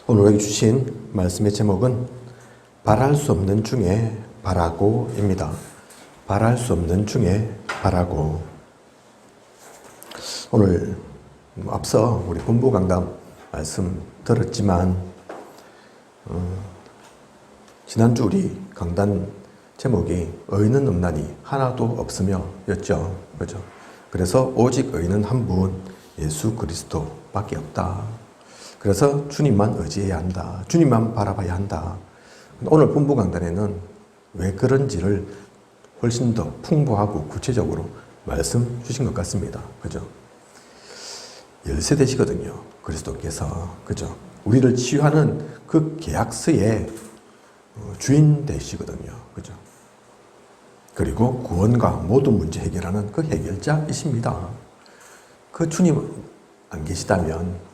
오늘 주신 말씀의 제목은 바랄 수 없는 중에 바라고입니다. 바랄 수 없는 중에 바라고. 오늘 앞서 우리 본부 강단 말씀 들었지만 지난주 우리 강단 제목이 의인은 없나니 하나도 없으며 였죠. 그죠? 그래서 오직 의인은 한 분 예수 그리스도밖에 없다. 그래서 주님만 의지해야 한다. 주님만 바라봐야 한다. 오늘 본부 강단에는 왜 그런지를 훨씬 더 풍부하고 구체적으로 말씀 주신 것 같습니다. 그죠? 열세되시거든요. 그리스도께서. 그죠? 우리를 치유하는 그 계약서의 주인 되시거든요. 그죠? 그리고 구원과 모든 문제 해결하는 그 해결자이십니다. 그 주님 안 계시다면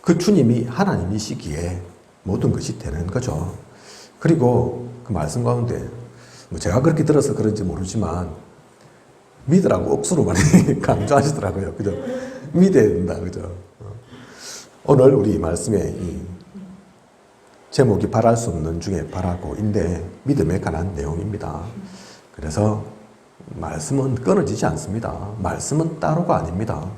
그 주님이 하나님이시기에 모든 것이 되는 거죠. 그리고 그 말씀 가운데 제가 그렇게 들어서 그런지 모르지만 믿으라고 억수로 많이 강조하시더라고요. 그죠? 믿어야 된다. 그죠? 오늘 우리 말씀의 이 제목이 바랄 수 없는 중에 바라고인데 믿음에 관한 내용입니다. 그래서 말씀은 끊어지지 않습니다. 말씀은 따로가 아닙니다.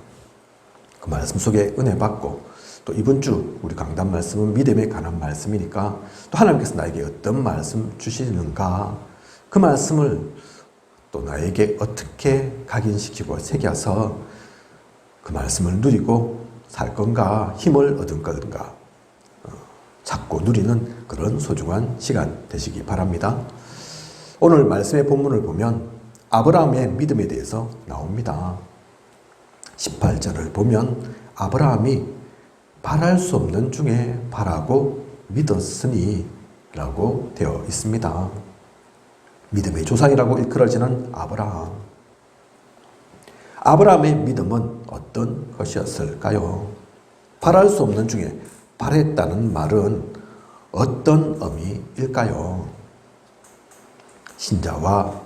그 말씀 속에 은혜 받고 또 이번 주 우리 강단 말씀은 믿음에 관한 말씀이니까 또 하나님께서 나에게 어떤 말씀 주시는가 그 말씀을 또 나에게 어떻게 각인시키고 새겨서 그 말씀을 누리고 살 건가 힘을 얻은 건가 찾고 누리는 그런 소중한 시간 되시기 바랍니다. 오늘 말씀의 본문을 보면 아브라함의 믿음에 대해서 나옵니다. 18절을 보면 아브라함이 바랄 수 없는 중에 바라고 믿었으니 라고 되어 있습니다. 믿음의 조상이라고 일컬어지는 아브라함. 아브라함의 믿음은 어떤 것이었을까요? 바랄 수 없는 중에 바랬다는 말은 어떤 의미일까요? 신자와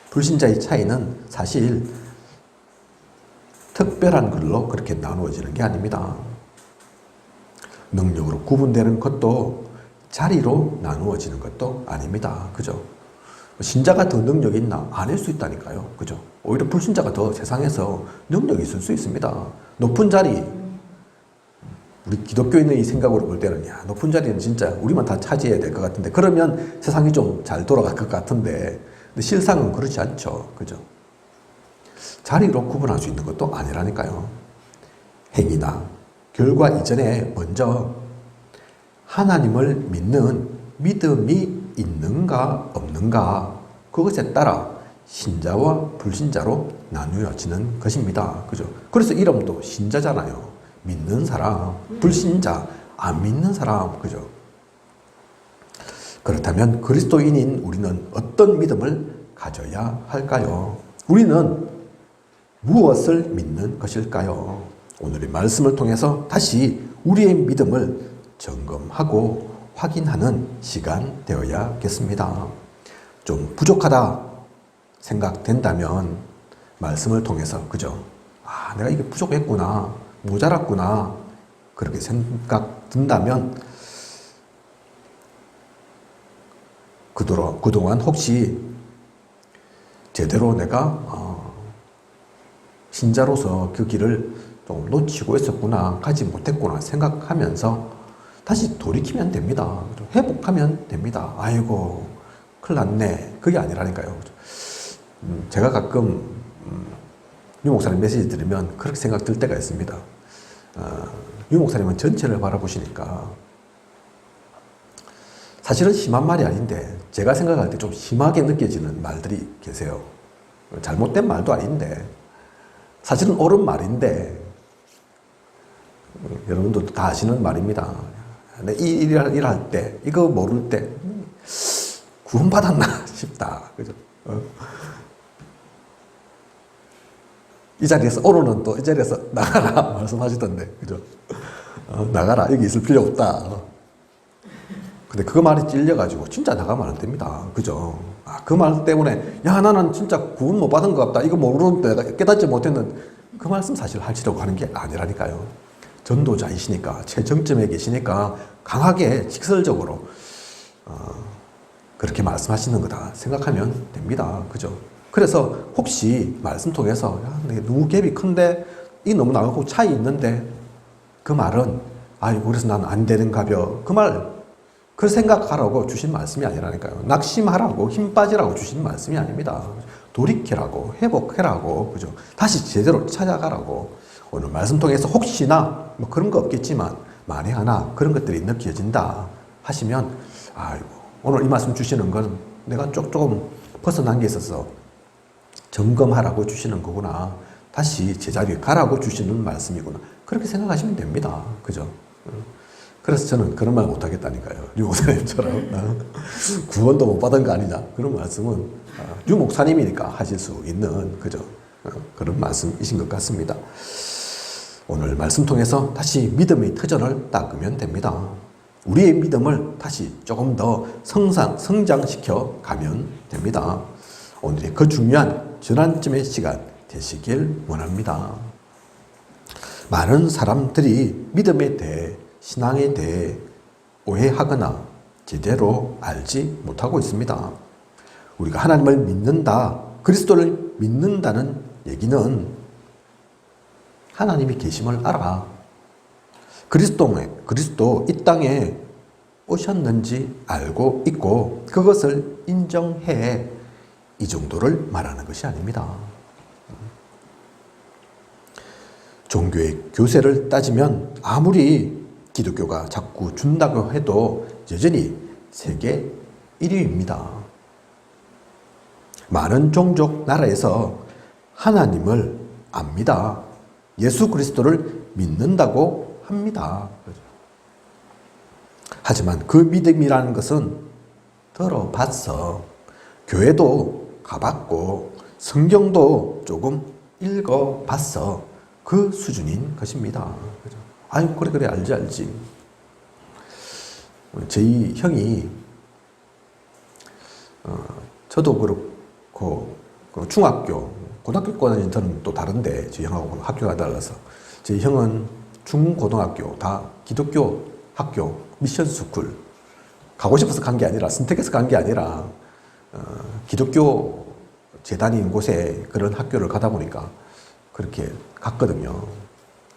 불신자의 차이는 사실 특별한 걸로 그렇게 나누어지는 게 아닙니다. 능력으로 구분되는 것도 자리로 나누어지는 것도 아닙니다. 그죠? 신자가 더 능력이 있나? 아닐 수 있다니까요. 그죠? 오히려 불신자가 더 세상에서 능력이 있을 수 있습니다. 높은 자리, 우리 기독교인의 생각으로 볼 때는 야, 높은 자리는 진짜 우리만 다 차지해야 될 것 같은데 그러면 세상이 좀 잘 돌아갈 것 같은데 근데 실상은 그렇지 않죠. 그죠? 자리로 구분할 수 있는 것도 아니라니까요. 행위나 결과 이전에 먼저 하나님을 믿는 믿음이 있는가 없는가 그것에 따라 신자와 불신자로 나누어지는 것입니다. 그죠? 그래서 이름도 신자잖아요. 믿는 사람, 불신자, 안 믿는 사람. 그죠? 그렇다면 그리스도인인 우리는 어떤 믿음을 가져야 할까요? 우리는 무엇을 믿는 것일까요? 오늘의 말씀을 통해서 다시 우리의 믿음을 점검하고 확인하는 시간 되어야겠습니다. 좀 부족하다 생각된다면 말씀을 통해서 그죠? 아, 내가 이게 부족했구나, 모자랐구나 그렇게 생각 든다면 그동안 혹시 제대로 내가 신자로서 그 길을 좀 놓치고 있었구나, 가지 못했구나 생각하면서 다시 돌이키면 됩니다. 회복하면 됩니다. 아이고, 큰일 났네. 그게 아니라니까요. 제가 가끔 유 목사님 메시지 들으면 그렇게 생각 들 때가 있습니다. 유 목사님은 전체를 바라보시니까 사실은 심한 말이 아닌데 제가 생각할 때 좀 심하게 느껴지는 말들이 계세요. 잘못된 말도 아닌데 사실은 옳은 말인데 여러분들도 다 아시는 말입니다. 이 일을 할 때, 이거 모를 때 구원받았나 싶다. 그죠? 이 자리에서 오늘은 또 이 자리에서 나가라 말씀하시던데, 그죠? 나가라, 여기 있을 필요 없다. 근데 그 말이 찔려가지고 진짜 나가면 안 됩니다. 그죠? 그 말 때문에 야, 나는 진짜 구원 못 받은 것 같다. 이거 모르는데 내가 깨닫지 못했는 그 말씀 사실 하시려고 하는 게 아니라니까요. 전도자이시니까, 최정점에 계시니까 강하게 직설적으로 그렇게 말씀하시는 거다 생각하면 됩니다. 그죠? 그래서 혹시 말씀 통해서 야, 내가 너무 갭이 큰데 이 너무 나하고 차이 있는데 그 말은 아이고 그래서 난 안 되는가벼 그 말 그 생각하라고 주신 말씀이 아니라니까요. 낙심하라고 힘 빠지라고 주신 말씀이 아닙니다. 돌이키라고 회복해라고 그죠? 다시 제대로 찾아가라고 오늘 말씀 통해서 혹시나 뭐 그런 거 없겠지만 만에 하나 그런 것들이 느껴진다 하시면 아이고 오늘 이 말씀 주시는 건 내가 조금 벗어난 게 있어서 점검하라고 주시는 거구나. 다시 제자리에 가라고 주시는 말씀이구나. 그렇게 생각하시면 됩니다. 그죠? 그래서 저는 그런 말 못하겠다니까요. 류 목사님처럼 구원도 못 받은 거 아니냐. 그런 말씀은 류 목사님이니까 하실 수 있는 그죠? 그런 말씀이신 것 같습니다. 오늘 말씀 통해서 다시 믿음의 터전을 닦으면 됩니다. 우리의 믿음을 다시 조금 더 성장시켜 가면 됩니다. 오늘의 그 중요한 전환점의 시간 되시길 원합니다. 많은 사람들이 믿음에 대해 신앙에 대해 오해하거나 제대로 알지 못하고 있습니다. 우리가 하나님을 믿는다, 그리스도를 믿는다는 얘기는 하나님이 계심을 알아. 그리스도 이 땅에 오셨는지 알고 있고 그것을 인정해 이 정도를 말하는 것이 아닙니다. 종교의 교세를 따지면 아무리 기독교가 자꾸 준다고 해도 여전히 세계 1위입니다. 많은 종족 나라에서 하나님을 압니다. 예수 그리스도를 믿는다고 합니다. 하지만 그 믿음이라는 것은 들어봤어. 교회도 가봤고 성경도 조금 읽어봤어. 그 수준인 것입니다. 아유 그래 알지. 저희 형이 저도 그렇고 중학교, 고등학교까지는 저는 또 다른데 저희 형하고 학교가 달라서 저희 형은 중고등학교 다 기독교 학교 미션스쿨 가고 싶어서 간 게 아니라 선택해서 간 게 아니라 기독교 재단이 있는 곳에 그런 학교를 가다 보니까 그렇게 갔거든요.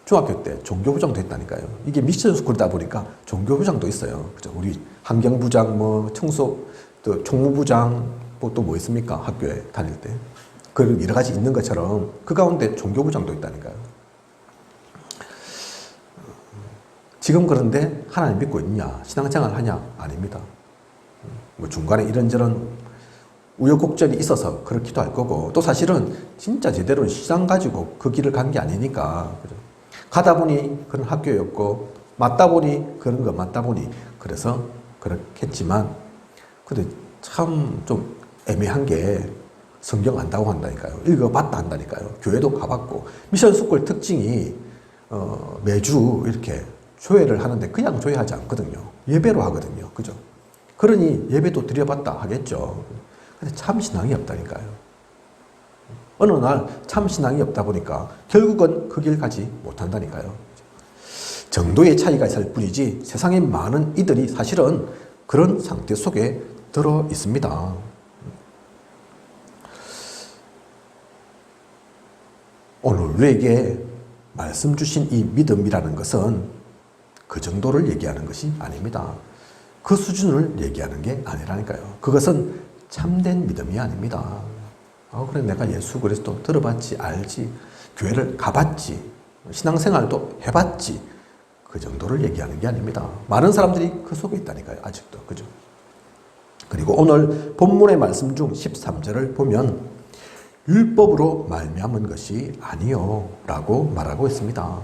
중학교 때 종교부장도 했다니까요. 이게 미션스쿨이다 보니까 종교부장도 있어요. 그죠? 우리 환경부장, 또 총무부장, 또 뭐 있습니까? 학교에 다닐 때. 그 여러 가지 있는 것처럼 그 가운데 종교부장도 있다니까요. 지금 그런데 하나님 믿고 있냐? 신앙생활 하냐? 아닙니다. 뭐 중간에 이런저런 우여곡절이 있어서 그렇기도 할 거고 또 사실은 진짜 제대로 시장 가지고 그 길을 간 게 아니니까 그죠? 가다 보니 그런 학교였고 맞다 보니 그런 거 맞다 보니 그래서 그렇겠지만 근데 참 좀 애매한 게 성경 안다고 한다니까요. 읽어봤다 한다니까요. 교회도 가봤고 미션스쿨 특징이 매주 이렇게 조회를 하는데 그냥 조회하지 않거든요. 예배로 하거든요. 그죠? 그러니 예배도 드려봤다 하겠죠. 근데 참 신앙이 없다니까요. 어느 날 참 신앙이 없다 보니까 결국은 그 길 가지 못한다니까요. 정도의 차이가 있을 뿐이지 세상에 많은 이들이 사실은 그런 상태 속에 들어 있습니다. 오늘 우리에게 말씀 주신 이 믿음이라는 것은 그 정도를 얘기하는 것이 아닙니다. 그 수준을 얘기하는 게 아니라니까요. 그것은 참된 믿음이 아닙니다. 그래 내가 예수 그리스도 들어봤지 알지 교회를 가봤지 신앙생활도 해봤지 그 정도를 얘기하는 게 아닙니다. 많은 사람들이 그 속에 있다니까요. 아직도. 그죠? 그리고 오늘 본문의 말씀 중 13절을 보면 율법으로 말미암은 것이 아니요 라고 말하고 있습니다.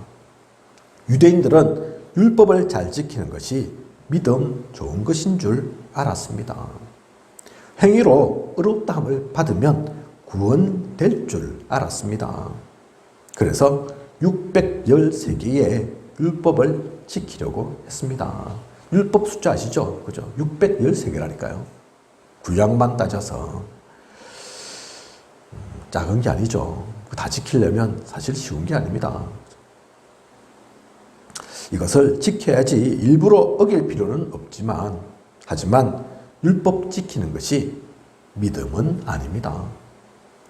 유대인들은 율법을 잘 지키는 것이 믿음 좋은 것인 줄 알았습니다. 행위로 의롭다함을 받으면 구원될 줄 알았습니다. 그래서 613개의 율법을 지키려고 했습니다. 율법 숫자 아시죠? 그죠? 613개라니까요. 구약만 따져서 작은 게 아니죠. 다 지키려면 사실 쉬운 게 아닙니다. 이것을 지켜야지 일부러 어길 필요는 없지만, 하지만 율법 지키는 것이 믿음은 아닙니다.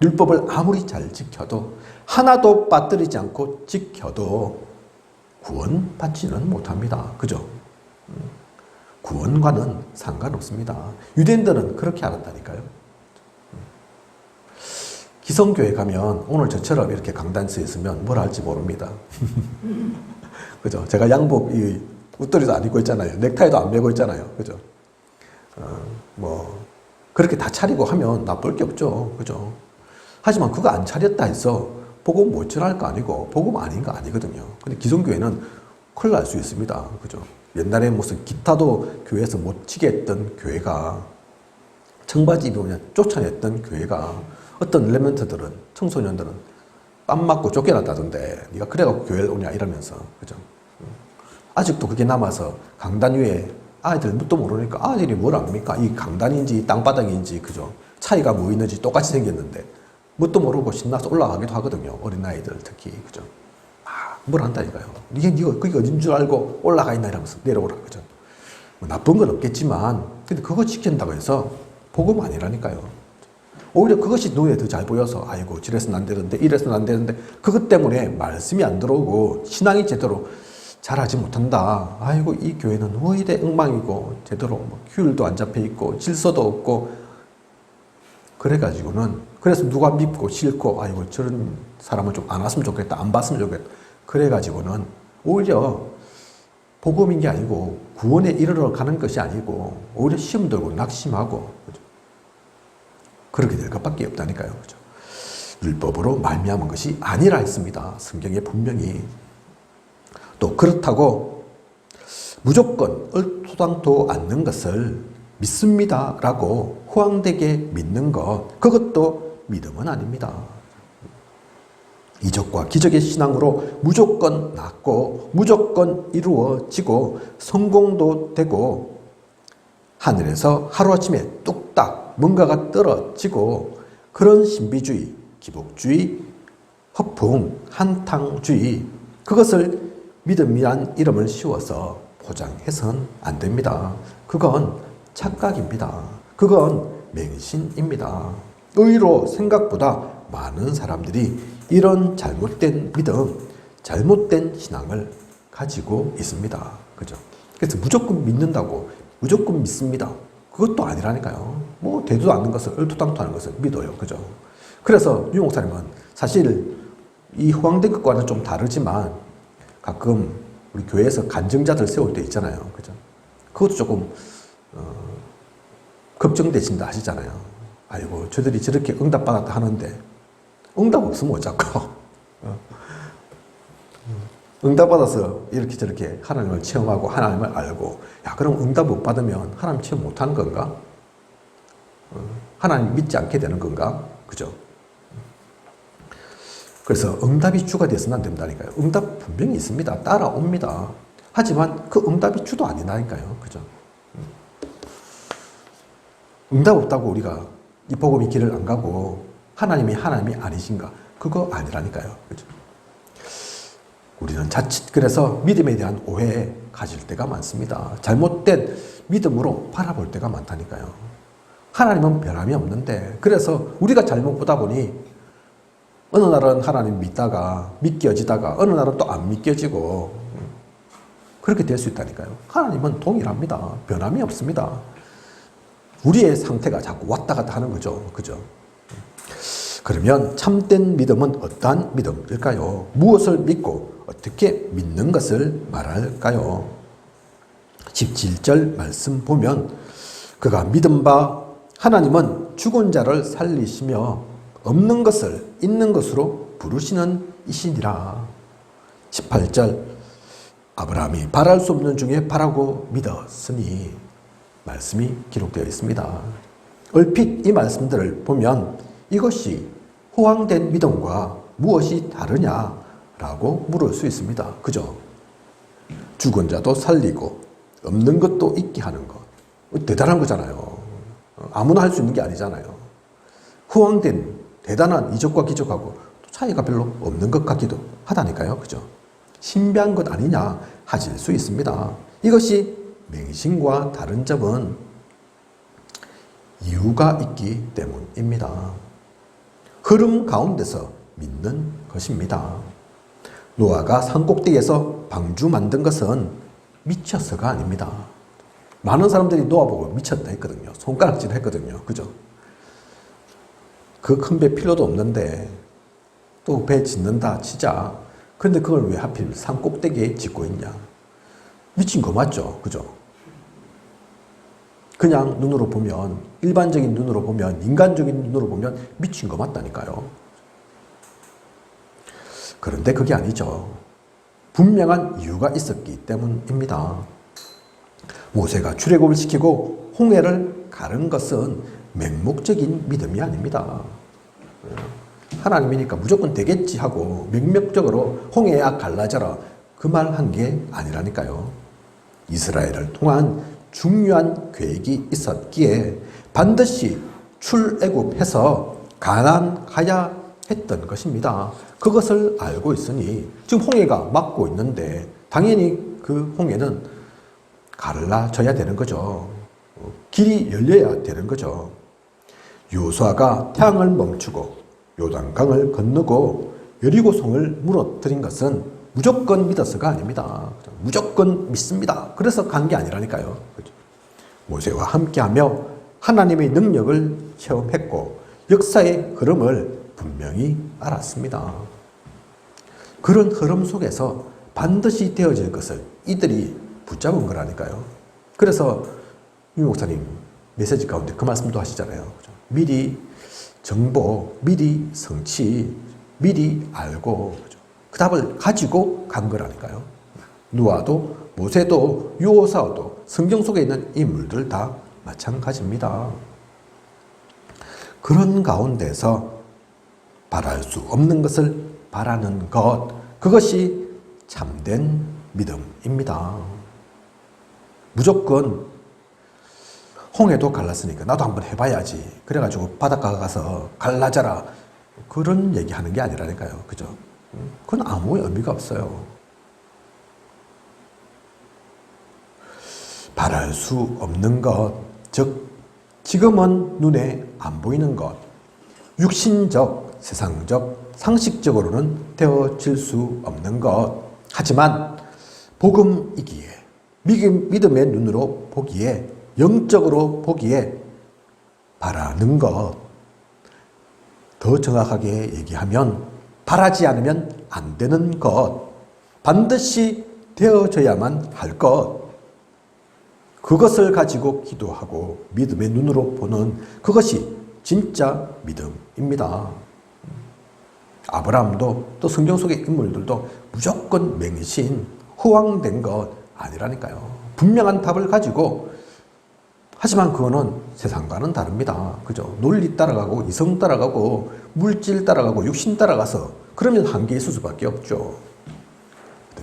율법을 아무리 잘 지켜도, 하나도 빠뜨리지 않고 지켜도 구원받지는 못합니다. 그죠? 구원과는 상관없습니다. 유대인들은 그렇게 알았다니까요. 기성교회 가면 오늘 저처럼 이렇게 강단 서 있으면 뭘 할지 모릅니다. 그죠? 제가 양복, 웃도리도 안 입고 있잖아요. 넥타이도 안 메고 있잖아요. 그죠? 그렇게 다 차리고 하면 나쁠 게 없죠. 그죠? 하지만 그거 안 차렸다 해서 복음 못 전할 거 아니고 복음 아닌 거 아니거든요. 근데 기성교회는 큰일 날 수 있습니다. 그죠? 옛날에 무슨 기타도 교회에서 못 치게 했던 교회가, 청바지 입으면 쫓아냈던 교회가, 어떤 엘리멘트들은, 청소년들은 뺨 맞고 쫓겨났다던데 네가 그래갖고 교회를 오냐 이러면서. 그죠? 아직도 그게 남아서 강단 위에 아이들 뭣도 모르니까 아이들이 뭘 압니까? 이 강단인지 땅바닥인지, 그죠? 차이가 뭐 있는지 똑같이 생겼는데 뭣도 모르고 신나서 올라가기도 하거든요. 어린아이들 특히. 그죠? 뭘 한다니까요. 네가 그게 어딘 줄 알고 올라가 있나 이러면서 내려오라. 그죠? 뭐 나쁜 건 없겠지만, 근데 그거 지킨다고 해서 복음 아니라니까요. 오히려 그것이 눈에 더 잘 보여서, 아이고 저래서는 안 되는데 이래서는 안 되는데, 그것 때문에 말씀이 안 들어오고 신앙이 제대로 잘하지 못한다. 아이고 이 교회는 왜 이래 엉망이고 제대로 규율도 안 잡혀 있고 질서도 없고, 그래가지고는, 그래서 누가 믿고 싫고, 아이고 저런 사람은 좀 안 왔으면 좋겠다, 안 봤으면 좋겠다, 그래가지고는 오히려 복음인 게 아니고 구원에 이르러 가는 것이 아니고 오히려 시험 들고 낙심하고, 그죠? 그렇게 될 것밖에 없다니까요. 그죠? 율법으로 말미암은 것이 아니라 했습니다. 성경에 분명히. 또 그렇다고 무조건 얼토당토 않는 것을 믿습니다라고 호황되게 믿는 것, 그것도 믿음은 아닙니다. 이적과 기적의 신앙으로 무조건 낫고 무조건 이루어지고 성공도 되고 하늘에서 하루아침에 뚝딱 뭔가가 떨어지고, 그런 신비주의, 기복주의, 허풍, 한탕주의, 그것을 믿음이란 이름을 씌워서 포장해서는 안 됩니다. 그건 착각입니다. 그건 맹신입니다. 의외로 생각보다 많은 사람들이 이런 잘못된 믿음, 잘못된 신앙을 가지고 있습니다. 그죠? 그래서 무조건 믿는다고, 무조건 믿습니다, 그것도 아니라니까요. 뭐 되지도 않는 것을, 얼토당토하는 것을 믿어요. 그죠? 그래서 유 목사님은 사실 이 호황된 것과는 좀 다르지만 가끔 우리 교회에서 간증자들 세울 때 있잖아요. 그죠? 그것도 조금 걱정되신다 하시잖아요. 아이고 저들이 저렇게 응답받았다 하는데 응답 없으면 어쩌고. 응답받아서 이렇게 저렇게 하나님을 체험하고 하나님을 알고, 야 그럼 응답 못 받으면 하나님 체험 못하는 건가? 하나님 믿지 않게 되는 건가? 그죠? 그래서 응답이 주가 돼서는 안 된다니까요. 응답 분명히 있습니다. 따라옵니다. 하지만 그 응답이 주도 아니라니까요. 그죠? 응답 없다고 우리가 이 복음의 길을 안 가고 하나님이 아니신가? 그거 아니라니까요. 그죠? 우리는 자칫 그래서 믿음에 대한 오해 가질 때가 많습니다. 잘못된 믿음으로 바라볼 때가 많다니까요. 하나님은 변함이 없는데, 그래서 우리가 잘못 보다 보니 어느 날은 하나님 믿다가 믿겨지다가 어느 날은 또 안 믿겨지고, 그렇게 될 수 있다니까요. 하나님은 동일합니다. 변함이 없습니다. 우리의 상태가 자꾸 왔다 갔다 하는 거죠. 그죠? 그러면 참된 믿음은 어떠한 믿음일까요? 무엇을 믿고 어떻게 믿는 것을 말할까요? 17절 말씀 보면, 그가 믿은 바 하나님은 죽은 자를 살리시며 없는 것을 있는 것으로 부르시는 이시니라. 18절, 아브라함이 바랄 수 없는 중에 바라고 믿었으니, 말씀이 기록되어 있습니다. 얼핏 이 말씀들을 보면 이것이 호황된 믿음과 무엇이 다르냐라고 물을 수 있습니다. 그죠? 죽은 자도 살리고 없는 것도 있게 하는 것, 대단한 거잖아요. 아무나 할 수 있는 게 아니잖아요. 호황된 대단한 이적과 기적하고 차이가 별로 없는 것 같기도 하다니까요. 그죠? 신비한 것 아니냐 하실 수 있습니다. 이것이 맹신과 다른 점은 이유가 있기 때문입니다. 흐름 가운데서 믿는 것입니다. 노아가 산꼭대기에서 방주 만든 것은 미쳐서가 아닙니다. 많은 사람들이 노아 보고 미쳤다 했거든요. 손가락질 했거든요. 그죠? 그 큰 배 필요도 없는데 또 배 짓는다 치자. 근데 그걸 왜 하필 산꼭대기에 짓고 있냐? 미친 거 맞죠? 그죠? 그냥 눈으로 보면, 일반적인 눈으로 보면, 인간적인 눈으로 보면 미친 거 맞다니까요. 그런데 그게 아니죠. 분명한 이유가 있었기 때문입니다. 모세가 출애굽을 시키고 홍해를 가른 것은 맹목적인 믿음이 아닙니다. 하나님이니까 무조건 되겠지 하고 명목적으로 홍해야 갈라져라 그 말 한 게 아니라니까요. 이스라엘을 통한 중요한 계획이 있었기에 반드시 출애굽해서 가나안 가야 했던 것입니다. 그것을 알고 있으니 지금 홍해가 막고 있는데 당연히 그 홍해는 갈라져야 되는 거죠. 길이 열려야 되는 거죠. 요수아가 태양을 멈추고 요단강을 건너고 여리고성을 무너뜨린 것은 무조건 믿어서가 아닙니다. 무조건 믿습니다. 그래서 간 게 아니라니까요. 모세와 함께하며 하나님의 능력을 체험했고 역사의 흐름을 분명히 알았습니다. 그런 흐름 속에서 반드시 되어질 것을 이들이 붙잡은 거라니까요. 그래서 유 목사님 메시지 가운데 그 말씀도 하시잖아요. 미리 정보, 미리 성취, 미리 알고 그 답을 가지고 간 거라니까요. 노아도 모세도 요사도 성경 속에 있는 인물들 다 마찬가지입니다. 그런 가운데서 바랄 수 없는 것을 바라는 것, 그것이 참된 믿음입니다. 무조건 홍해도 갈랐으니까 나도 한번 해봐야지. 그래가지고 바닷가 가서 갈라져라. 그런 얘기하는 게 아니라니까요. 그죠? 그건 아무 의미가 없어요. 바랄 수 없는 것, 즉 지금은 눈에 안 보이는 것, 육신적, 세상적, 상식적으로는 되어질 수 없는 것. 하지만 복음이기에, 믿음의 눈으로 보기에, 영적으로 보기에 바라는 것. 더 정확하게 얘기하면 바라지 않으면 안 되는 것. 반드시 되어져야만 할 것. 그것을 가지고 기도하고 믿음의 눈으로 보는 그것이 진짜 믿음입니다. 아브라함도 또 성경 속의 인물들도 무조건 맹신, 허황된 것 아니라니까요. 분명한 답을 가지고, 하지만 그거는 세상과는 다릅니다. 그죠? 논리 따라가고 이성 따라가고 물질 따라가고 육신 따라가서 그러면 한계 있을 수밖에 없죠.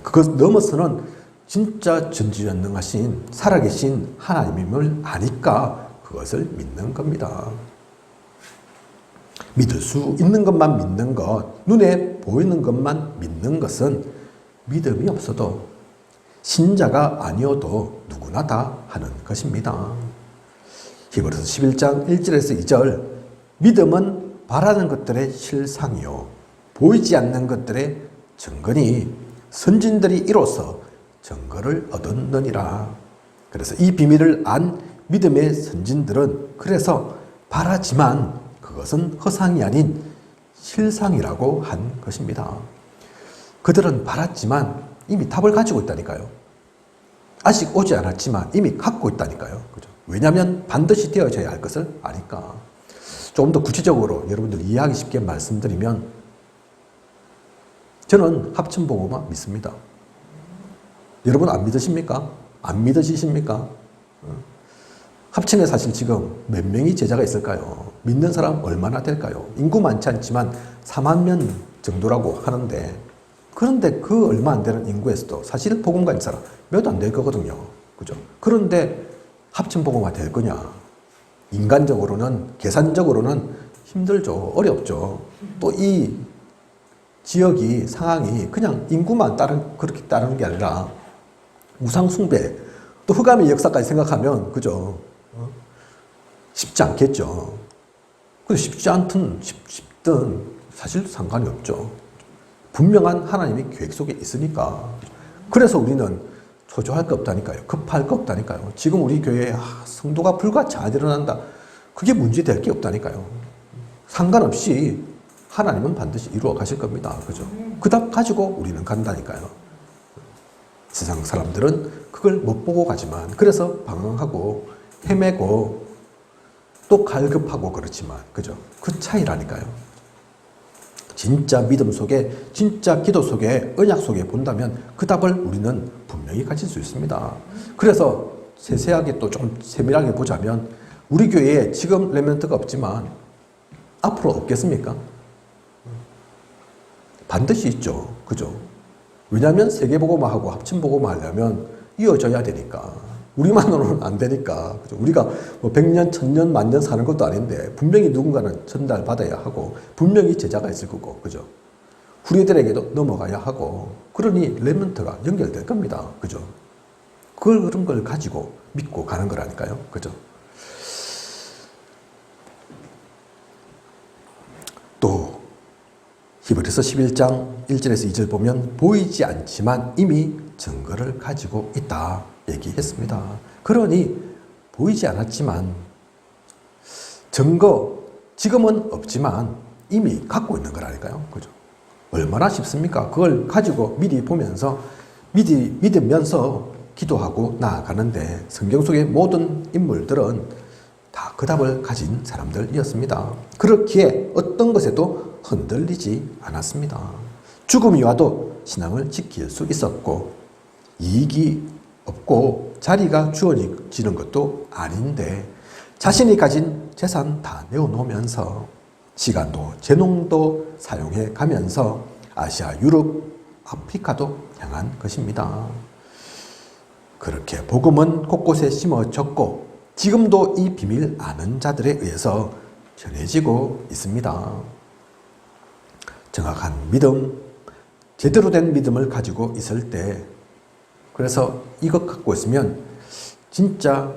그것 넘어서는 진짜 전지전능하신 살아계신 하나님임을 아니까 그것을 믿는 겁니다. 믿을 수 있는 것만 믿는 것, 눈에 보이는 것만 믿는 것은 믿음이 없어도 신자가 아니어도 누구나 다 하는 것입니다. 히브리서 11장 1절에서 2절, 믿음은 바라는 것들의 실상이요 보이지 않는 것들의 증거니 선진들이 이로써 증거를 얻었느니라. 그래서 이 비밀을 안 믿음의 선진들은 그래서 바라지만 그것은 허상이 아닌 실상이라고 한 것입니다. 그들은 바랐지만 이미 답을 가지고 있다니까요. 아직 오지 않았지만 이미 갖고 있다니까요. 그죠? 왜냐하면 반드시 되어져야 할 것을 아니까. 조금 더 구체적으로 여러분들 이해하기 쉽게 말씀드리면 저는 합천보고만 믿습니다. 여러분 안 믿으십니까? 안 믿으시십니까? 합천에 사실 지금 몇 명의 제자가 있을까요? 믿는 사람 얼마나 될까요? 인구 많지 않지만 4만 명 정도라고 하는데, 그런데 그 얼마 안 되는 인구에서도 사실 복음가인 사람 몇 안 될 거거든요. 그죠? 그런데 합천복음화 될 거냐? 인간적으로는, 계산적으로는 힘들죠. 어렵죠. 또 이 지역이 상황이 그냥 인구만 그렇게 따르는 게 아니라 우상 숭배 또 흑암의 역사까지 생각하면 그죠? 쉽지 않겠죠. 근데 쉽지 않든 쉽든 사실 상관이 없죠. 분명한 하나님의 계획 속에 있으니까. 그래서 우리는 초조할 거 없다니까요. 급할 거 없다니까요. 지금 우리 교회에 성도가 불과 잘 일어난다. 그게 문제될 게 없다니까요. 상관없이 하나님은 반드시 이루어 가실 겁니다. 그죠? 그 답 가지고 우리는 간다니까요. 세상 사람들은 그걸 못 보고 가지만, 그래서 방황하고 헤매고 또 갈급하고 그렇지만, 그죠? 그 차이라니까요. 진짜 믿음 속에, 진짜 기도 속에, 언약 속에 본다면 그 답을 우리는 분명히 가질 수 있습니다. 그래서 세세하게 또 좀 세밀하게 보자면, 우리 교회에 지금 렘넌트가 없지만 앞으로 없겠습니까? 반드시 있죠. 그죠? 왜냐하면 세계복음화하고 합침복음화 하려면 이어져야 되니까. 우리만으로는 안 되니까. 그죠? 우리가 뭐 100년, 1000년, 만년 사는 것도 아닌데 분명히 누군가는 전달받아야 하고 분명히 제자가 있을 거고. 그죠? 후리들에게도 넘어가야 하고. 그러니 렘넌트가 연결될 겁니다. 그죠? 그런 걸 가지고 믿고 가는 거라니까요. 그죠? 또 히브리서 11장 1절에서 2절 보면 보이지 않지만 이미 증거를 가지고 있다 얘기했습니다. 그러니 보이지 않았지만 증거 지금은 없지만 이미 갖고 있는 거라니까요. 그죠? 얼마나 쉽습니까? 그걸 가지고 미리 보면서 믿으면서 기도하고 나아가는데 성경 속의 모든 인물들은 다 그 답을 가진 사람들이었습니다. 그렇기에 어떤 것에도 흔들리지 않았습니다. 죽음이 와도 신앙을 지킬 수 있었고 이익이 없고 자리가 주어지는 것도 아닌데 자신이 가진 재산 다 내어놓으면서 시간도 재능도 사용해 가면서 아시아, 유럽, 아프리카도 향한 것입니다. 그렇게 복음은 곳곳에 심어졌고 지금도 이 비밀 아는 자들에 의해서 전해지고 있습니다. 정확한 믿음, 제대로 된 믿음을 가지고 있을 때 그래서 이것 갖고 있으면 진짜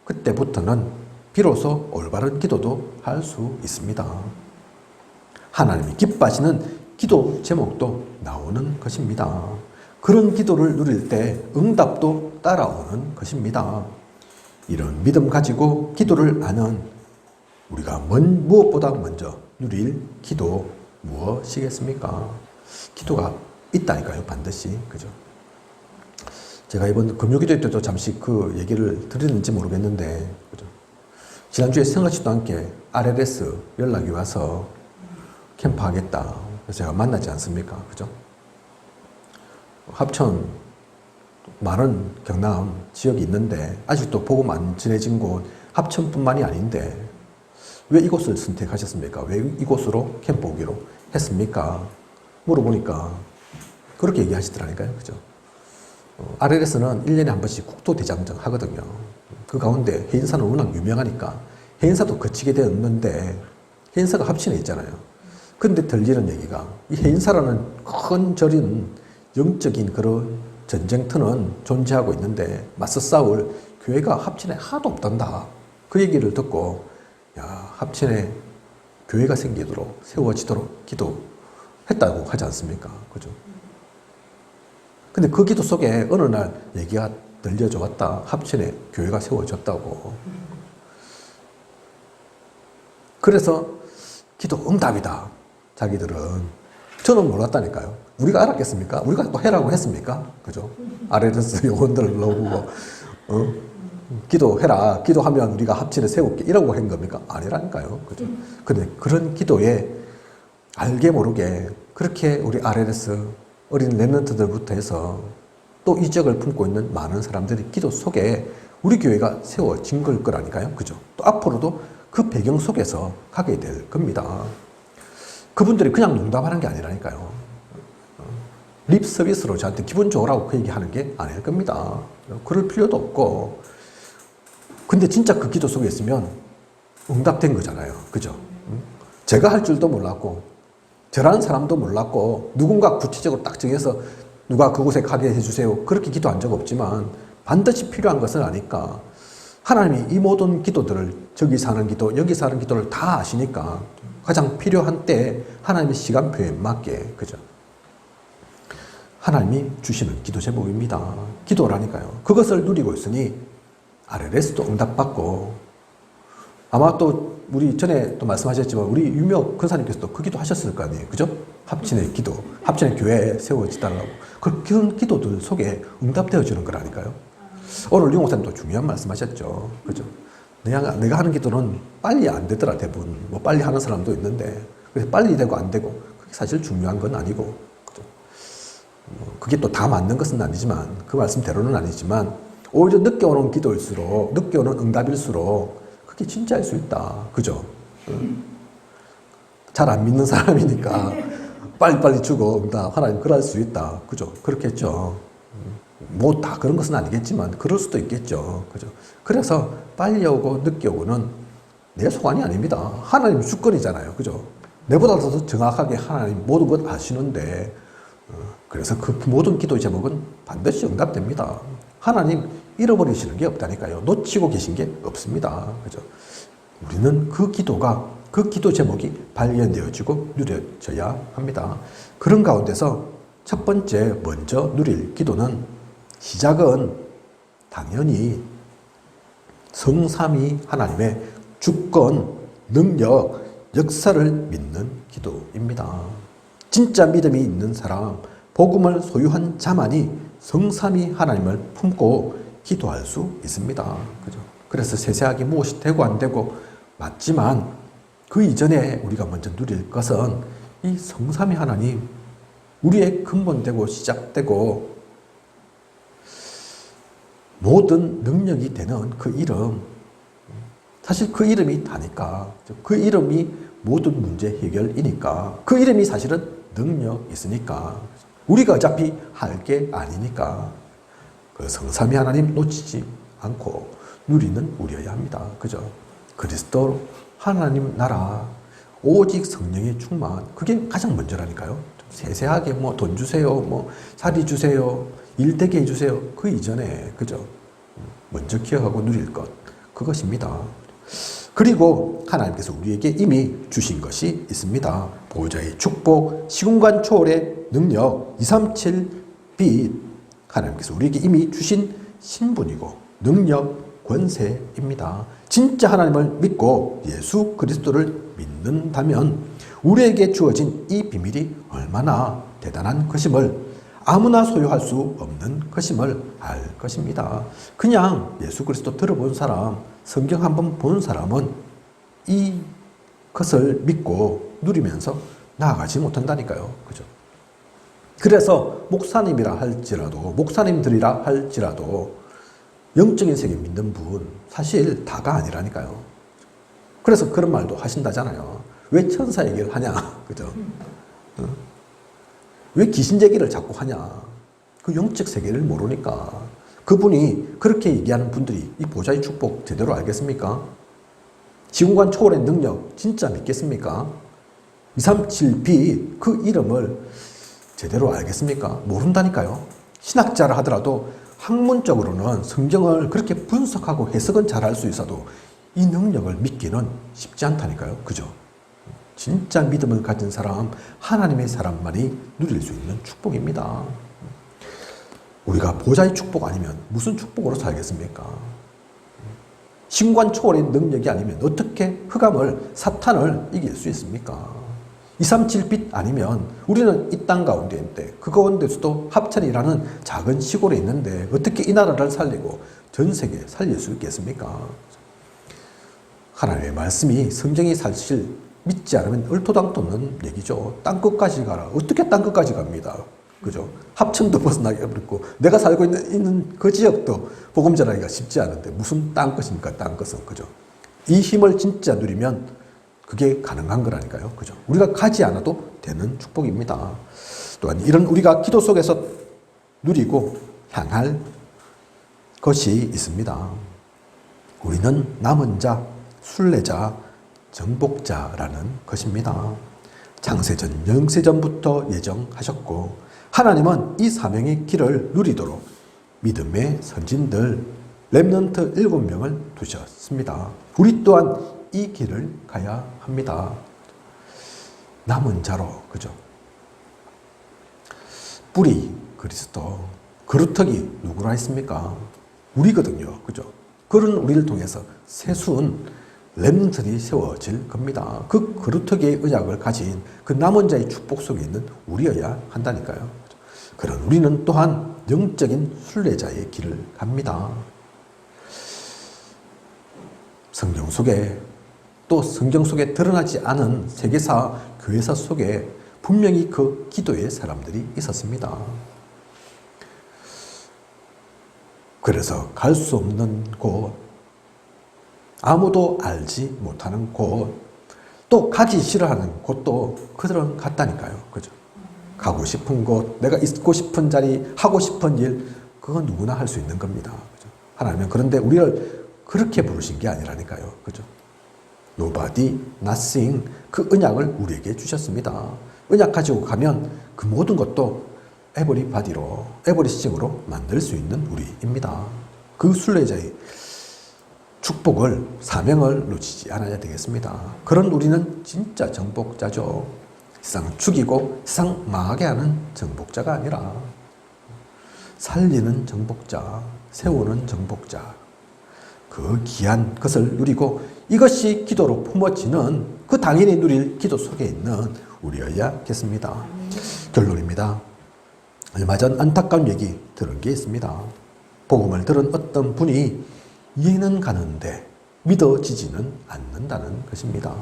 그때부터는 비로소 올바른 기도도 할 수 있습니다. 하나님이 기뻐하시는 기도 제목도 나오는 것입니다. 그런 기도를 누릴 때 응답도 따라오는 것입니다. 이런 믿음 가지고 기도를 하는 우리가 무엇보다 먼저 누릴 기도 무엇이겠습니까? 기도가 있다니까요, 반드시. 그죠? 제가 이번 금요기도 때도 잠시 그 얘기를 드렸는지 모르겠는데, 그죠? 지난주에 생각지도 않게 RLS 연락이 와서 캠프 하겠다. 그래서 제가 만나지 않습니까? 그죠? 합천 많은 경남 지역이 있는데 아직도 복음 안 전해진 곳 합천뿐만이 아닌데 왜 이곳을 선택하셨습니까? 왜 이곳으로 캠프 오기로 했습니까? 물어보니까 그렇게 얘기하시더라니까요. 그죠? RLS는 1년에 한 번씩 국토대장정 하거든요. 그 가운데 해인사는 워낙 유명하니까 해인사도 거치게 되었는데 해인사가 합천에 있잖아요. 근데 들리는 얘기가 이 해인사라는 큰 절인 영적인 그런 전쟁터는 존재하고 있는데 맞서 싸울 교회가 합천에 하나도 없단다. 그 얘기를 듣고 야, 합천에 교회가 생기도록 세워지도록 기도했다고 하지 않습니까? 그죠? 근데 그 기도 속에 어느 날 얘기가 들려져 왔다. 합천에 교회가 세워졌다고. 그래서 기도 응답이다. 자기들은. 저는 몰랐다니까요. 우리가 알았겠습니까? 우리가 또 해라고 했습니까? 그죠? RLS 요원들을 넣고, 기도해라. 기도하면 우리가 합천에 세울게. 이라고 한 겁니까? 아니라니까요. 그죠? 근데 그런 기도에 알게 모르게 그렇게 우리 RLS 어린 렘넌트들부터 해서 또 이적을 품고 있는 많은 사람들이 기도 속에 우리 교회가 세워진 걸 거라니까요. 그죠? 또 앞으로도 그 배경 속에서 가게 될 겁니다. 그분들이 그냥 농담하는 게 아니라니까요. 립 서비스로 저한테 기분 좋으라고 그 얘기하는 게 아닐 겁니다. 그럴 필요도 없고. 근데 진짜 그 기도 속에 있으면 응답된 거잖아요. 그죠? 제가 할 줄도 몰랐고 저라는 사람도 몰랐고 누군가 구체적으로 딱 정해서 누가 그곳에 가게 해주세요. 그렇게 기도한 적 없지만 반드시 필요한 것을 아니까 하나님이 이 모든 기도들을 저기서 하는 기도, 여기서 하는 기도를 다 아시니까 가장 필요한 때에 하나님의 시간표에 맞게, 그죠? 하나님이 주시는 기도 제목입니다. 기도라니까요. 그것을 누리고 있으니 RLS도 응답받고, 아마 또 우리 전에 또 말씀하셨지만 우리 유명 권사님께서도 그 기도 하셨을 거 아니에요. 그죠? 합친의 기도, 합친의 교회에 세워지달라고. 그런 기도들 속에 응답되어 주는 거라니까요. 오늘 유목사님도 중요한 말씀하셨죠. 그죠? 내가 하는 기도는 빨리 안 되더라, 대부분. 뭐 빨리 하는 사람도 있는데, 그래서 빨리 되고 안 되고, 그게 사실 중요한 건 아니고, 그죠? 그게 또 다 맞는 것은 아니지만, 그 말씀대로는 아니지만, 오히려 늦게 오는 기도일수록, 늦게 오는 응답일수록, 그게 진짜일 수 있다. 그죠? 잘 안 믿는 사람이니까, 빨리빨리 주고, 응답, 하나님 그럴 수 있다. 그죠? 그렇겠죠. 뭐 다 그런 것은 아니겠지만 그럴 수도 있겠죠. 그죠? 그래서 빨리 오고 늦게 오고는 내 소관이 아닙니다. 하나님 주권이잖아요. 그죠? 내보다 더 정확하게 하나님 모든 것 아시는데, 그래서 그 모든 기도 제목은 반드시 응답됩니다. 하나님 잃어버리시는 게 없다니까요. 놓치고 계신 게 없습니다. 그죠? 우리는 그 기도 제목이 발견되어지고 누려져야 합니다. 그런 가운데서 첫 번째 먼저 누릴 기도는 시작은 당연히 성삼위 하나님의 주권, 능력, 역사를 믿는 기도입니다. 진짜 믿음이 있는 사람, 복음을 소유한 자만이 성삼위 하나님을 품고 기도할 수 있습니다. 그죠? 그래서 세세하게 무엇이 되고 안 되고 맞지만 그 이전에 우리가 먼저 누릴 것은 이 성삼위 하나님, 우리의 근본되고 시작되고 모든 능력이 되는 그 이름, 사실 그 이름이 다니까, 그 이름이 모든 문제 해결이니까, 그 이름이 사실은 능력 있으니까, 우리가 어차피 할 게 아니니까 그 성삼위 하나님 놓치지 않고 누리는 우리여야 합니다. 그죠? 그리스도 하나님 나라, 오직 성령의 충만, 그게 가장 먼저라니까요. 세세하게 뭐 돈 주세요, 뭐 자리 주세요, 일 되게 해주세요. 그 이전에, 그죠? 먼저 기억하고 누릴 것, 그것입니다. 그리고 하나님께서 우리에게 이미 주신 것이 있습니다. 보호자의 축복, 시공간 초월의 능력, 237 빛, 하나님께서 우리에게 이미 주신 신분이고 능력, 권세입니다. 진짜 하나님을 믿고 예수 그리스도를 믿는다면 우리에게 주어진 이 비밀이 얼마나 대단한 것임을, 아무나 소유할 수 없는 것임을 알 것입니다. 그냥 예수 그리스도 들어본 사람, 성경 한번 본 사람은 이 것을 믿고 누리면서 나아가지 못한다니까요. 그죠? 그래서 목사님이라 할지라도, 목사님들이라 할지라도 영적인 세계 믿는 분 사실 다가 아니라니까요. 그래서 그런 말도 하신다잖아요. 왜 천사 얘기를 하냐? 그죠? 왜 귀신 얘기를 자꾸 하냐? 그 영적 세계를 모르니까. 그분이 그렇게 얘기하는 분들이 이 보좌의 축복 제대로 알겠습니까? 지공간 초월의 능력 진짜 믿겠습니까? 237B 그 이름을 제대로 알겠습니까? 모른다니까요. 신학자라 하더라도 학문적으로는 성경을 그렇게 분석하고 해석은 잘할 수 있어도 이 능력을 믿기는 쉽지 않다니까요. 그죠? 진짜 믿음을 가진 사람, 하나님의 사람만이 누릴 수 있는 축복입니다. 우리가 보좌의 축복 아니면 무슨 축복으로 살겠습니까? 신관 초월의 능력이 아니면 어떻게 흑암을, 사탄을 이길 수 있습니까? 237빛 아니면 우리는 이 땅 가운데인데 그 가운데서도 합천이라는 작은 시골에 있는데 어떻게 이 나라를 살리고 전 세계 살릴 수 있겠습니까? 하나님의 말씀이, 성경이 사실 믿지 않으면 얼토당토 없는 얘기죠. 땅끝까지 가라. 어떻게 땅끝까지 갑니다. 그죠? 합천도 벗어나게 해버렸고, 내가 살고 있는 그 지역도 복음 전하기가 쉽지 않은데, 무슨 땅끝입니까? 땅끝은. 그죠? 이 힘을 진짜 누리면 그게 가능한 거라니까요. 그죠? 우리가 가지 않아도 되는 축복입니다. 또한 이런 우리가 기도 속에서 누리고 향할 것이 있습니다. 우리는 남은 자, 순례자, 정복자라는 것입니다. 창세전 영세전부터 예정하셨고 하나님은 이 사명의 길을 누리도록 믿음의 선진들 렘넌트 7명을 두셨습니다. 우리 또한 이 길을 가야 합니다. 남은 자로, 그죠? 뿌리 그리스도, 그루터기 누구라 했습니까? 우리거든요. 그죠? 그런 우리를 통해서 세수은 렘넌트들이 세워질 겁니다. 그 그루터기의 의약을 가진 그 남은 자의 축복 속에 있는 우리여야 한다니까요. 그런 우리는 또한 영적인 순례자의 길을 갑니다. 성경 속에 또 성경 속에 드러나지 않은 세계사, 교회사 속에 분명히 그 기도의 사람들이 있었습니다. 그래서 갈 수 없는 곳, 아무도 알지 못하는 곳, 또 가기 싫어하는 곳도 그들은 갔다니까요. 그죠? 가고 싶은 곳, 내가 있고 싶은 자리, 하고 싶은 일, 그건 누구나 할 수 있는 겁니다. 그죠? 하나님은 그런데 우리를 그렇게 부르신 게 아니라니까요. 그죠? Nobody, nothing, 그 언약을 우리에게 주셨습니다. 언약 가지고 가면 그 모든 것도 에버리바디로, 에버리싱으로 만들 수 있는 우리입니다. 그 순례자의 축복을, 사명을 놓치지 않아야 되겠습니다. 그런 우리는 진짜 정복자죠. 세상 죽이고 세상 망하게 하는 정복자가 아니라 살리는 정복자, 세우는 정복자, 그 귀한 것을 누리고 이것이 기도로 품어지는 그 당연히 누릴 기도 속에 있는 우리여야겠습니다. 결론입니다. 얼마 전 안타까운 얘기 들은 게 있습니다. 복음을 들은 어떤 분이 이해는 가는데 믿어지지는 않는다는 것입니다.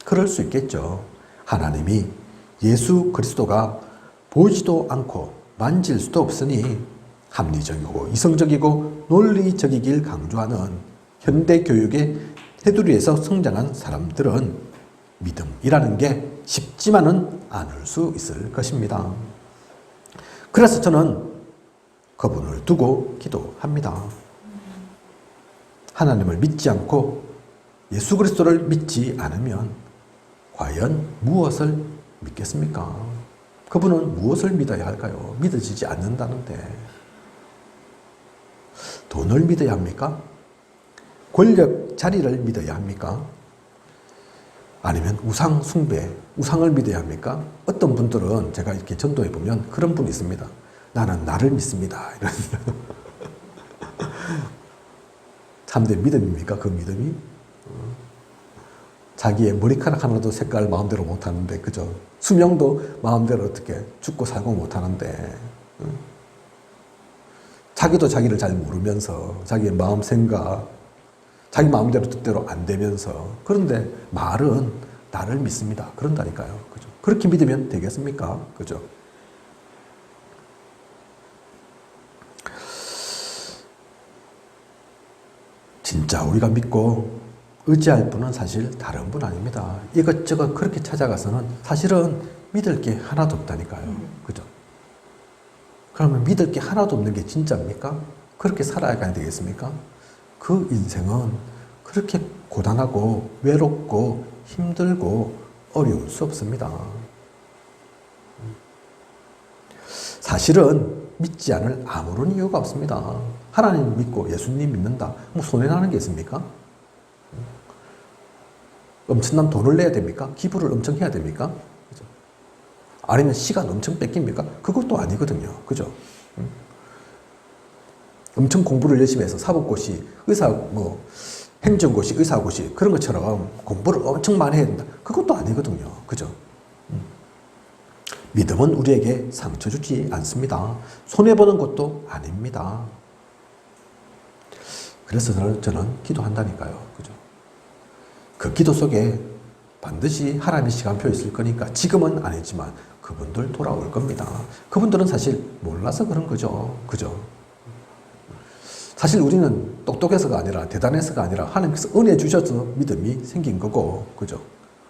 그럴 수 있겠죠. 하나님이 예수 그리스도가 보이지도 않고 만질 수도 없으니 합리적이고 이성적이고 논리적이길 강조하는 현대 교육의 테두리에서 성장한 사람들은 믿음이라는 게 쉽지만은 않을 수 있을 것입니다. 그래서 저는 그분을 두고 기도합니다. 하나님을 믿지 않고 예수 그리스도를 믿지 않으면 과연 무엇을 믿겠습니까? 그분은 무엇을 믿어야 할까요? 믿어지지 않는다는데. 돈을 믿어야 합니까? 권력, 자리를 믿어야 합니까? 아니면 우상 숭배, 우상을 믿어야 합니까? 어떤 분들은 제가 이렇게 전도해 보면 그런 분이 있습니다. 나는 나를 믿습니다. 이런. 참된 믿음입니까? 그 믿음이? 자기의 머리카락 하나도 색깔 마음대로 못하는데, 그죠? 수명도 마음대로 어떻게 죽고 살고 못하는데, 자기도 자기를 잘 모르면서, 자기의 마음 생각, 자기 마음대로 뜻대로 안 되면서, 그런데 말은 나를 믿습니다. 그런다니까요. 그죠? 그렇게 믿으면 되겠습니까? 그죠? 진짜 우리가 믿고 의지할 분은 사실 다른 분 아닙니다. 이것저것 그렇게 찾아가서는 사실은 믿을 게 하나도 없다니까요. 그죠? 그러면 믿을 게 하나도 없는 게 진짜입니까? 그렇게 살아가야 되겠습니까? 그 인생은 그렇게 고단하고 외롭고 힘들고 어려울 수 없습니다. 사실은 믿지 않을 아무런 이유가 없습니다. 하나님 믿고 예수님 믿는다. 뭐 손해나는 게 있습니까? 엄청난 돈을 내야 됩니까? 기부를 엄청 해야 됩니까? 그죠? 아니면 시간 엄청 뺏깁니까? 그것도 아니거든요. 그죠? 엄청 공부를 열심히 해서 사법고시, 행정고시, 의사고시 그런 것처럼 공부를 엄청 많이 해야 된다. 그것도 아니거든요. 그죠? 믿음은 우리에게 상처 주지 않습니다. 손해보는 것도 아닙니다. 그래서 저는 기도한다니까요. 그죠? 그 기도 속에 반드시 하나님의 시간표 있을 거니까 지금은 아니지만 그분들 돌아올 겁니다. 그분들은 사실 몰라서 그런 거죠. 그죠? 사실 우리는 똑똑해서가 아니라 대단해서가 아니라 하나님께서 은혜 주셔서 믿음이 생긴 거고, 그죠?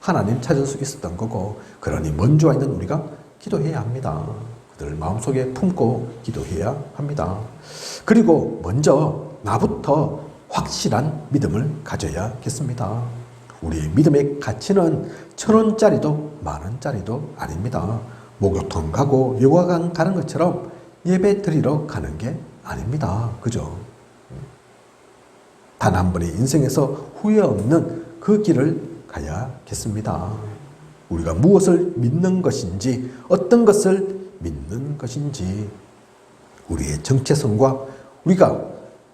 하나님 찾을 수 있었던 거고, 그러니 먼저 있는 우리가 기도해야 합니다. 그들을 마음속에 품고 기도해야 합니다. 그리고 먼저 나부터 확실한 믿음을 가져야겠습니다. 우리의 믿음의 가치는 1,000원짜리도 만원짜리도 아닙니다. 목욕탕 가고 요가관 가는 것처럼 예배 드리러 가는 게 아닙니다. 그죠? 단 한 번의 인생에서 후회 없는 그 길을 가야겠습니다. 우리가 무엇을 믿는 것인지, 어떤 것을 믿는 것인지, 우리의 정체성과 우리가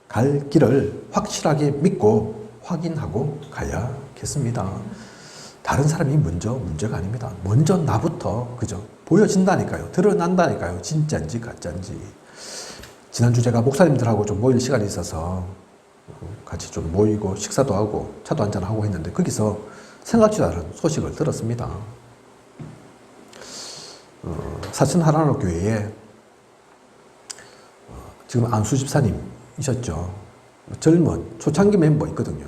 갈 길을 확실하게 믿고 확인하고 가야겠습니다. 다른 사람이 먼저 문제가 아닙니다. 먼저 나부터, 그죠? 보여진다니까요. 드러난다니까요. 진짜인지 가짜인지. 지난주 제가 목사님들하고 좀 모일 시간이 있어서 같이 좀 모이고 식사도 하고 차도 한잔하고 했는데 거기서 생각지도 않은 소식을 들었습니다. 사천 하나로 교회에 지금 안수 집사님이셨죠. 젊은 초창기 멤버 있거든요.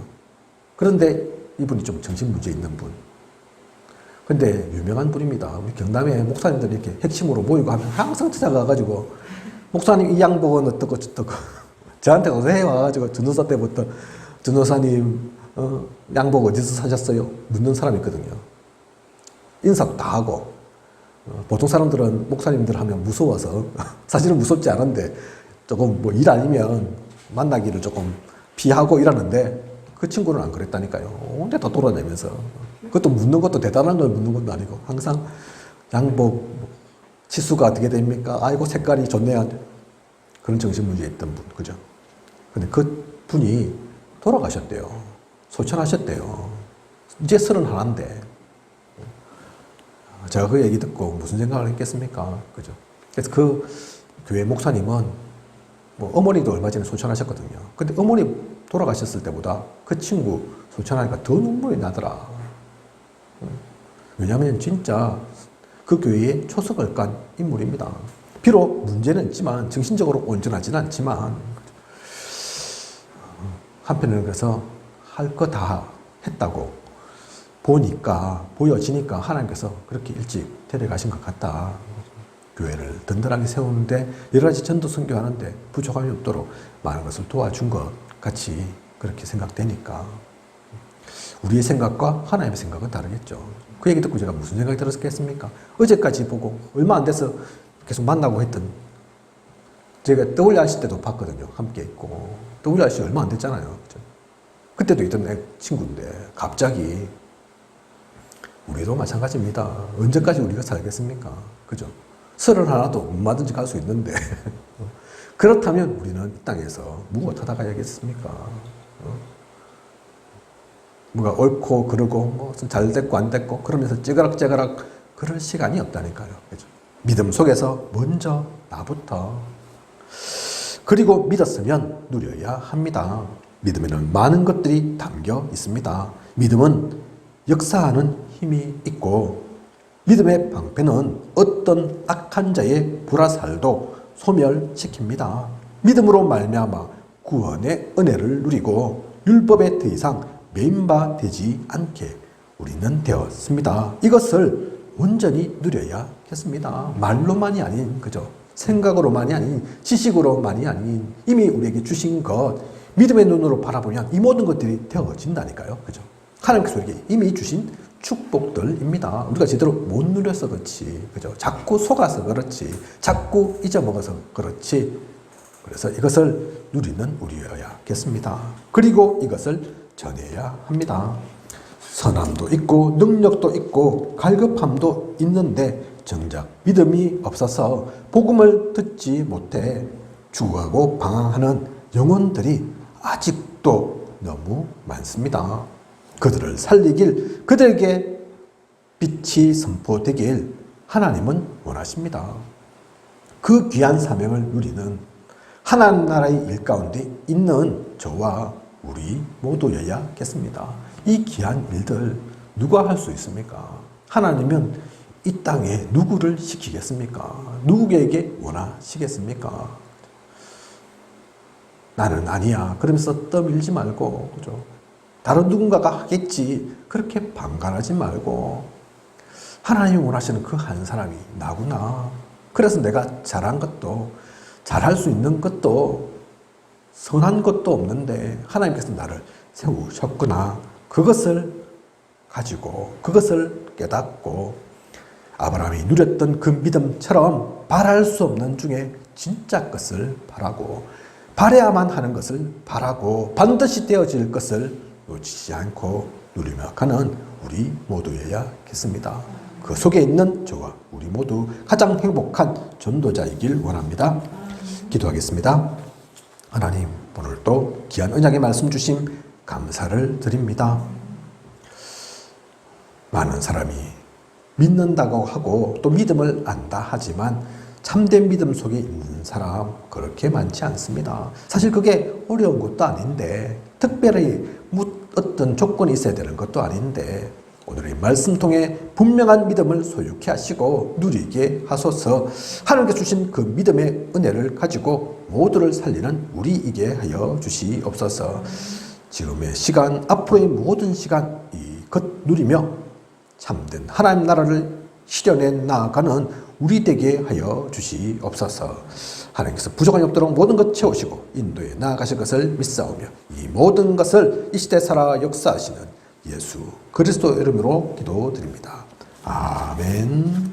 그런데 이분이 좀 정신문제 있는 분. 근데 유명한 분입니다. 우리 경남에 목사님들이 이렇게 핵심으로 모이고 하면 항상 찾아가가지고 목사님 이 양복은 어떻고 저떻고 저한테 어제 와가지고 전도사 때부터 전도사님 양복 어디서 사셨어요? 묻는 사람이 있거든요. 인사도 다 하고 보통 사람들은 목사님들 하면 무서워서 사실은 무섭지 않은데 조금 뭐 일 아니면 만나기를 조금 피하고 이러는데 그 친구는 안 그랬다니까요. 혼자 더 돌아다니면서 그것도 묻는 것도 대단한 걸 묻는 것도 아니고 항상 양복 치수가 어떻게 됩니까? 아이고 색깔이 좋네요. 그런 정신문제에 있던 분, 그죠? 근데 그 분이 돌아가셨대요. 소천하셨대요. 이제 31인데 제가 그 얘기 듣고 무슨 생각을 했겠습니까? 그죠? 그래서 그 교회 목사님은 뭐 어머니도 얼마 전에 소천하셨거든요. 근데 어머니 돌아가셨을 때보다 그 친구 소천하니까 더 눈물이 나더라. 왜냐하면 진짜 그 교회에 초석을 깐 인물입니다. 비록 문제는 있지만 정신적으로 온전하지는 않지만 한편으로는 그래서 할 거 다 했다고 보니까 보여지니까 하나님께서 그렇게 일찍 데려가신 것 같다. 교회를 든든하게 세우는데 여러 가지 전도 선교하는데 부족함이 없도록 많은 것을 도와준 것 같이 그렇게 생각되니까 우리의 생각과 하나님의 생각은 다르겠죠. 그 얘기 듣고 제가 무슨 생각이 들었겠습니까? 어제까지 보고 얼마 안 돼서 계속 만나고 했던 제가 WRC 때도 봤거든요. 함께 있고 WRC 얼마 안 됐잖아요. 그죠? 그때도 있던 친구인데 갑자기 우리도 마찬가지입니다. 언제까지 우리가 살겠습니까? 그죠? 31도 얼마든지 갈 수 있는데 그렇다면 우리는 이 땅에서 무엇 하다 가야겠습니까? 뭐가 옳고 그르고 뭐 잘 됐고 안 됐고 그러면서 찌그락찌그락 그럴 시간이 없다니까요. 그죠? 믿음 속에서 먼저 나부터 그리고 믿었으면 누려야 합니다. 믿음에는 많은 것들이 담겨 있습니다. 믿음은 역사하는 힘이 있고 믿음의 방패는 어떤 악한 자의 불화살도 소멸시킵니다. 믿음으로 말미암아 구원의 은혜를 누리고 율법에 더 이상 매인바 되지 않게 우리는 되었습니다. 이것을 온전히 누려야겠습니다. 말로만이 아닌 그죠? 생각으로만이 아닌 지식으로만이 아닌 이미 우리에게 주신 것 믿음의 눈으로 바라보면 이 모든 것들이 되어진다니까요. 그죠? 하나님께서 우리에게 이미 주신 축복들입니다. 우리가 제대로 못 누려서 그렇지. 그죠? 자꾸 속아서 그렇지. 자꾸 잊어먹어서 그렇지. 그래서 이것을 누리는 우리여야겠습니다. 그리고 이것을 전해야 합니다. 선함도 있고 능력도 있고 갈급함도 있는데 정작 믿음이 없어서 복음을 듣지 못해 죽어가고 방황하는 영혼들이 아직도 너무 많습니다. 그들을 살리길 그들에게 빛이 선포되길 하나님은 원하십니다. 그 귀한 사명을 누리는 하나님 나라의 일 가운데 있는 저와 우리 모두여야겠습니다. 이 귀한 일들 누가 할 수 있습니까? 하나님은 이 땅에 누구를 시키겠습니까? 누구에게 원하시겠습니까? 나는 아니야. 그러면서 떠밀지 말고, 그죠? 다른 누군가가 하겠지. 그렇게 방관하지 말고, 하나님이 원하시는 그 한 사람이 나구나. 그래서 내가 잘한 것도, 잘할 수 있는 것도, 선한 것도 없는데, 하나님께서 나를 세우셨구나. 그것을 가지고 그것을 깨닫고 아브라함이 누렸던 그 믿음처럼 바랄 수 없는 중에 진짜 것을 바라고 바라야만 하는 것을 바라고 반드시 되어질 것을 놓치지 않고 누리며 가는 우리 모두여야겠습니다. 그 속에 있는 저와 우리 모두 가장 행복한 전도자이길 원합니다. 기도하겠습니다. 하나님, 오늘도 귀한 언약의 말씀 주심 감사를 드립니다. 많은 사람이 믿는다고 하고 또 믿음을 안다 하지만 참된 믿음 속에 있는 사람 그렇게 많지 않습니다. 사실 그게 어려운 것도 아닌데 특별히 어떤 조건이 있어야 되는 것도 아닌데 오늘의 말씀 통해 분명한 믿음을 소유케 하시고 누리게 하소서. 하나님께 주신 그 믿음의 은혜를 가지고 모두를 살리는 우리이게 하여 주시옵소서. 지금의 시간, 앞으로의 모든 시간 이것 누리며 참된 하나님 나라를 실현해 나아가는 우리 되게 하여 주시옵소서. 하나님께서 부족함이 없도록 모든 것 채우시고 인도에 나아가실 것을 믿사오며 이 모든 것을 이 시대 살아 역사하시는 예수 그리스도 이름으로 기도드립니다. 아멘.